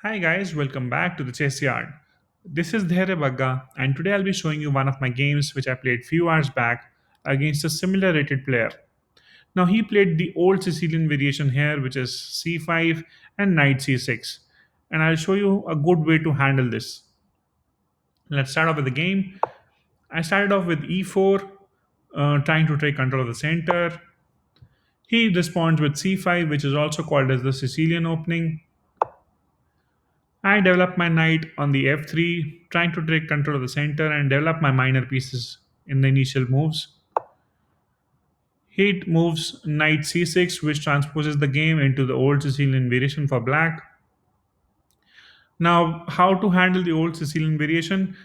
Hi guys, welcome back to the Chessyard. This is Dhere Bagga, and today I'll be showing you one of my games which I played few hours back against a similar rated player. Now he played the Old Sicilian Variation here, which is c5 and knight c6, and I'll show you a good way to handle this. Let's start off with the game. I started off with e4, trying to take control of the center. He responds with c5, which is also called as the Sicilian opening. I develop my knight on the f3, trying to take control of the center and develop my minor pieces in the initial moves. He moves knight c6, which transposes the game into the old Sicilian variation for black. Now, how to handle the old Sicilian variation?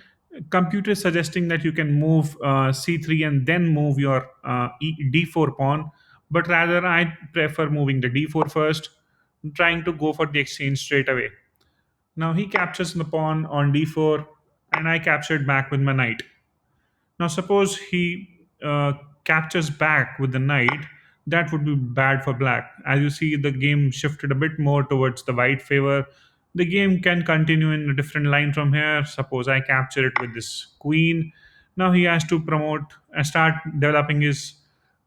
Computer is suggesting that you can move c3 and then move your d4 pawn, but rather I prefer moving the d4 first, trying to go for the exchange straight away. Now he captures the pawn on d4, and I captured back with my knight. Now, suppose he captures back with the knight, that would be bad for black. As you see, the game shifted a bit more towards the white favor. The game can continue in a different line from here. Suppose I capture it with this queen. Now he has to start developing his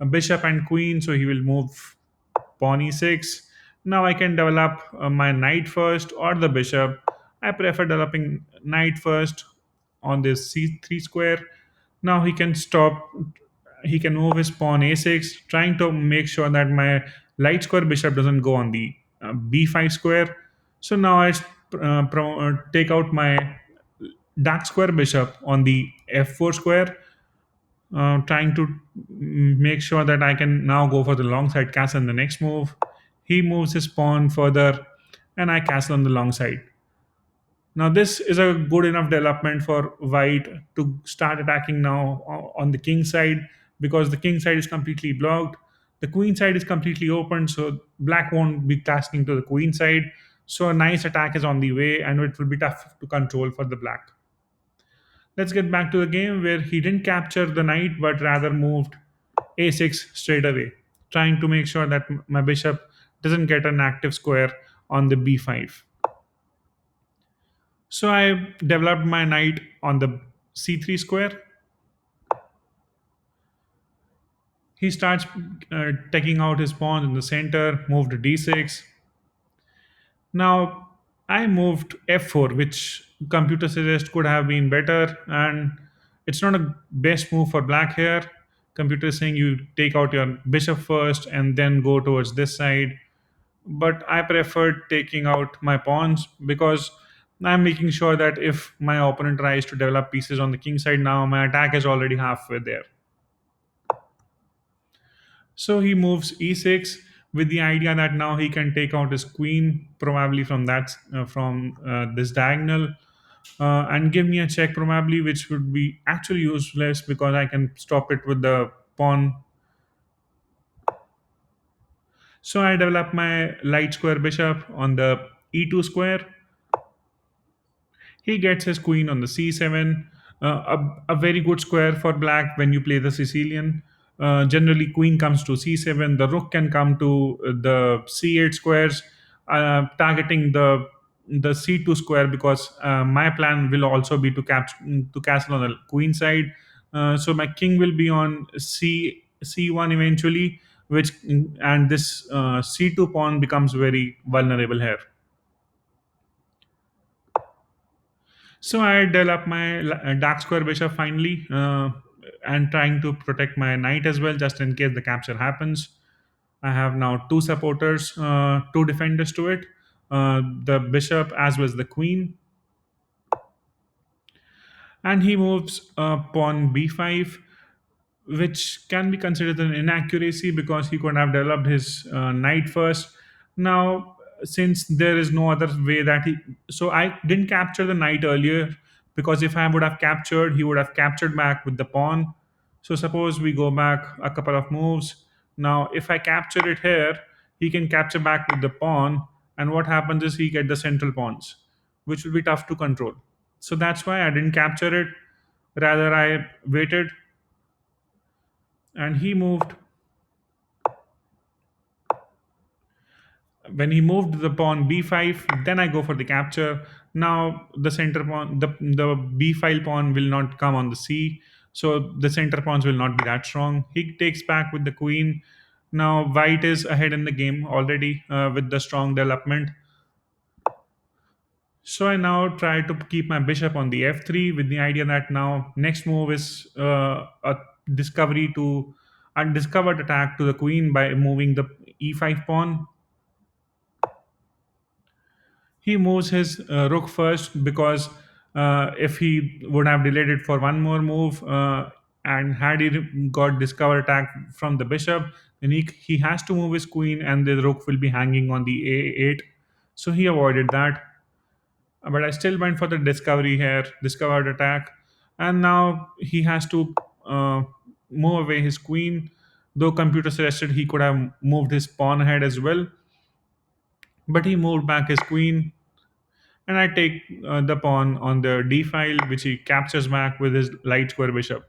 bishop and queen, so he will move pawn e6. Now I can develop my knight first or the bishop. I prefer developing knight first on this c3 square. Now he can move his pawn a6, trying to make sure that my light square bishop doesn't go on the b5 square. So now I take out my dark square bishop on the f4 square, trying to make sure that I can now go for the long side castle in the next move. He moves his pawn further, and I castle on the long side. Now, this is a good enough development for white to start attacking now on the king side, because the king side is completely blocked. The queen side is completely open, so black won't be castling to the queen side. So, a nice attack is on the way, and it will be tough to control for the black. Let's get back to the game where he didn't capture the knight but rather moved a6 straight away, trying to make sure that my bishop doesn't get an active square on the b5. So I developed my knight on the c3 square. He starts taking out his pawns in the center, moved to d6. Now I moved f4, which computer suggests could have been better, and it's not a best move for black here. Computer is saying you take out your bishop first and then go towards this side. But I preferred taking out my pawns because I'm making sure that if my opponent tries to develop pieces on the king side, now my attack is already halfway there. So he moves e6 with the idea that now he can take out his queen, probably from this diagonal, and give me a check, probably, which would be actually useless because I can stop it with the pawn. So I develop my light square bishop on the e2 square. He gets his queen on the c7, a very good square for black when you play the Sicilian. Generally, queen comes to c7, the rook can come to the c8 squares, targeting the c2 square because my plan will also be to capture to castle on the queen side. So my king will be on c1 eventually, which and this c2 pawn becomes very vulnerable here. So I develop my dark square bishop finally, and trying to protect my knight as well, just in case the capture happens. I have now two supporters, two defenders to it, the bishop as well as the queen, and he moves pawn b5, which can be considered an inaccuracy because he could have developed his knight first. Now, since there is no other way that he, so I didn't capture the knight earlier because if I would have captured, he would have captured back with the pawn. So suppose we go back a couple of moves. Now, if I capture it here, he can capture back with the pawn, and what happens is he get the central pawns, which will be tough to control. So that's why I didn't capture it. Rather, I waited, and he moved When he moved the pawn b5, then I go for the capture. Now the center pawn, the b file pawn will not come on the c, so the center pawns will not be that strong. He takes back with the queen. Now white is ahead in the game already with the strong development. So I now try to keep my bishop on the f3 with the idea that now next move is a discovery to undiscovered attack to the queen by moving the e5 pawn. He moves his rook first because if he would have delayed it for one more move and had he got discover attack from the bishop, then he has to move his queen and the rook will be hanging on the a8. So he avoided that. But I still went for the discovery here, discovered attack, and now he has to uh, move away his queen. Though computer suggested he could have moved his pawn ahead as well, but he moved back his queen, and I take the pawn on the d file, which he captures back with his light square bishop.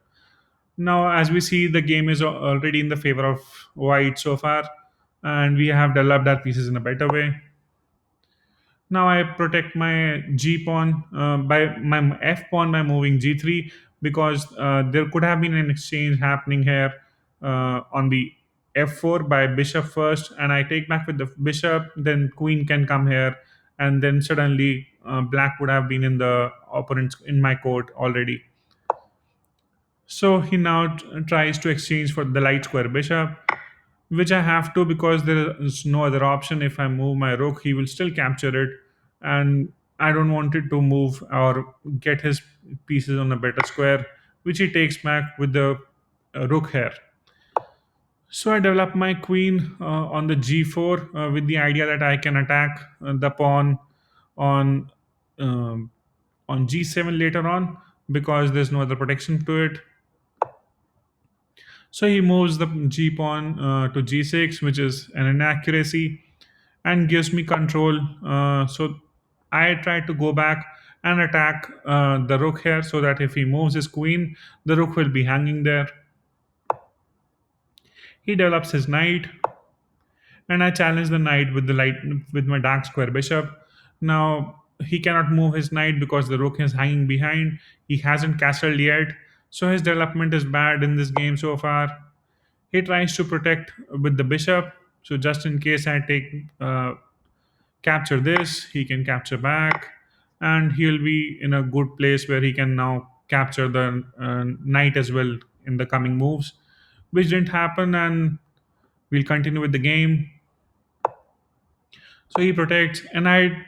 Now, as we see, the game is already in the favor of white so far, and we have developed our pieces in a better way. Now I protect my g pawn by my f pawn by moving g3 because there could have been an exchange happening here on the f4 by bishop first, and I take back with the bishop. Then queen can come here, and then suddenly black would have been in the opponent's in my court already. So he now tries to exchange for the light square bishop, which I have to because there is no other option. If I move my rook, he will still capture it, and I don't want it to move or get his pieces on a better square, which he takes back with the rook here. So I develop my queen on the g4 with the idea that I can attack the pawn on um, on g7 later on because there's no other protection to it. So he moves the g pawn to g6, which is an inaccuracy, and gives me control. So I try to go back and attack the rook here so that if he moves his queen, the rook will be hanging there. He develops his knight, and I challenge the knight with the light with my dark square bishop. Now he cannot move his knight because the rook is hanging behind. He hasn't castled yet, so his development is bad in this game so far. He tries to protect with the bishop, so just in case I take capture this, he can capture back, and he'll be in a good place where he can now capture the knight as well in the coming moves, which didn't happen, and we'll continue with the game. So he protects, and I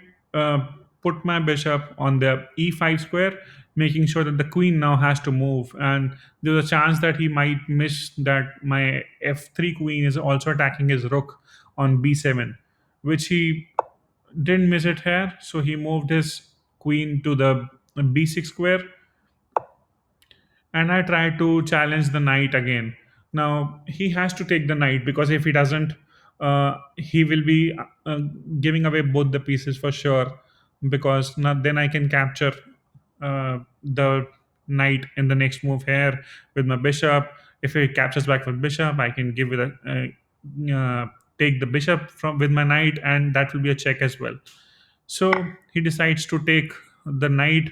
put my bishop on the e5 square, making sure that the queen now has to move. And there's a chance that he might miss that my f3 queen is also attacking his rook on b7, which he didn't miss it here. So he moved his queen to the b6 square, and I try to challenge the knight again. Now he has to take the knight because if he doesn't, he will be giving away both the pieces for sure. Because now then I can capture the knight in the next move here with my bishop. If he captures back with bishop, I can give it take the bishop from with my knight, and that will be a check as well. So he decides to take the knight,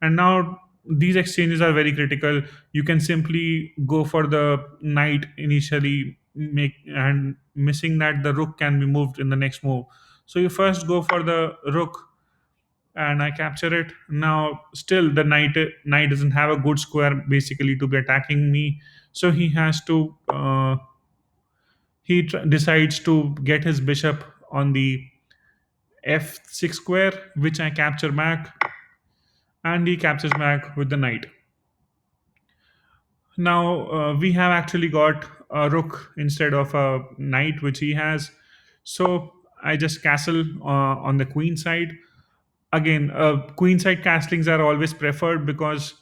and now these exchanges are very critical. You can simply go for the knight initially, make and missing that the rook can be moved in the next move. So you first go for the rook, and I capture it. Now still the knight doesn't have a good square basically to be attacking me, so he has to decides to get his bishop on the f6 square, which I capture back, and he captures back with the knight. Now we have actually got a rook instead of a knight, which he has. So I just castle on the queen side. Again, queenside castlings are always preferred because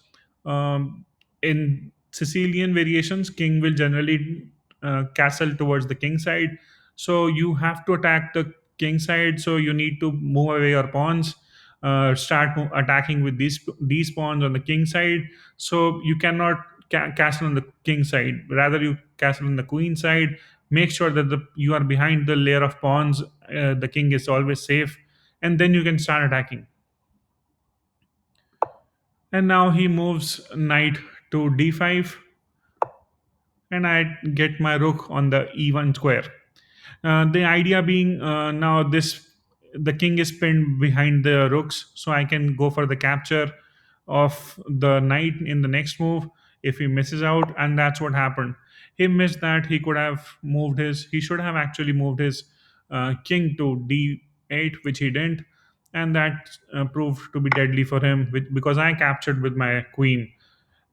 in Sicilian variations, king will generally castle towards the king side. So you have to attack the king side. So you need to move away your pawns, attacking with these pawns on the king side. So you cannot castle on the king side. Rather, you castle on the queen side make sure that you are behind the layer of pawns. The king is always safe, and then you can start attacking. And now he moves knight to d5, and I get my rook on the e1 square. The idea being, now this the king is pinned behind the rooks, so I can go for the capture of the knight in the next move if he misses out, and that's what happened. He missed that. He should have actually moved his king to d8, which he didn't, and that proved to be deadly for him, because I captured with my queen,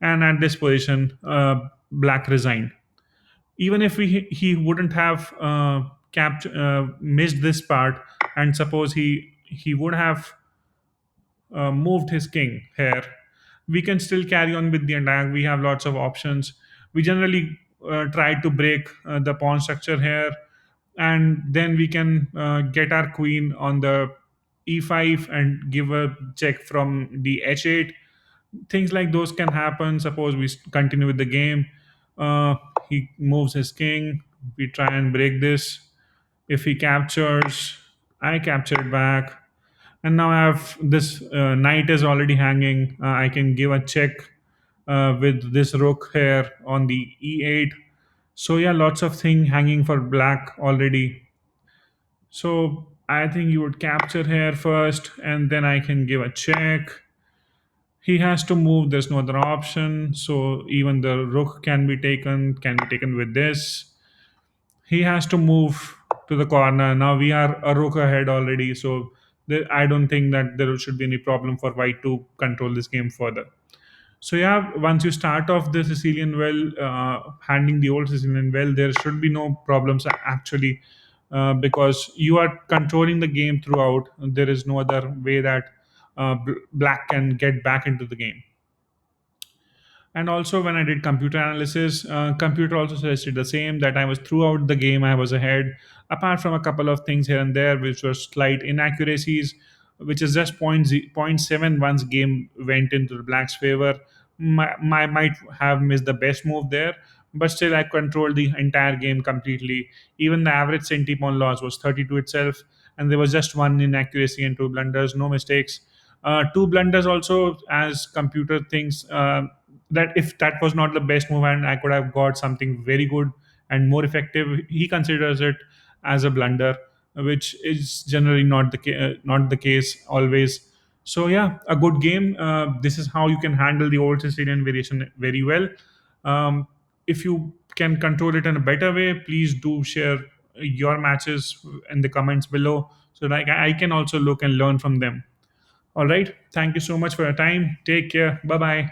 and at this position, black resigned. Even if he wouldn't have missed this part, and suppose he would have moved his king here, we can still carry on with the attack. We have lots of options. We generally try to break the pawn structure here, and then we can get our queen on the e5 and give a check from the h8. Things like those can happen. Suppose we continue with the game. uh, he moves his king. We try and break this. If he captures, I capture it back, and now I have this knight is already hanging. I can give a check with this rook here on the e8. So yeah, lots of thing hanging for black already. So I think you would capture here first, and then I can give a check. He has to move. There's no other option. So even the rook can be taken with this. He has to move to the corner. Now we are a rook ahead already. So I don't think that there should be any problem for white to control this game further. So yeah, once you start off the Sicilian well, handling the old Sicilian well, there should be no problems actually, because you are controlling the game throughout. There is no other way that black can get back into the game. And also, when I did computer analysis, computer also suggested the same, that I was throughout the game I was ahead, apart from a couple of things here and there which were slight inaccuracies, which is just point 0.7 once game went into the black's favor. My might have missed the best move there, but still I controlled the entire game completely. Even the average centipon loss was 32 itself, and there was just one inaccuracy and two blunders, no mistakes. Two blunders also, as computer thinks, that if that was not the best move and I could have got something very good and more effective, he considers it as a blunder, which is generally not the case always. So yeah, a good game. This is how you can handle the old Sicilian variation very well. Um, if you can control it in a better way, please do share your matches in the comments below, so that I can also look and learn from them. All right. Thank you so much for your time. Take care. Bye bye.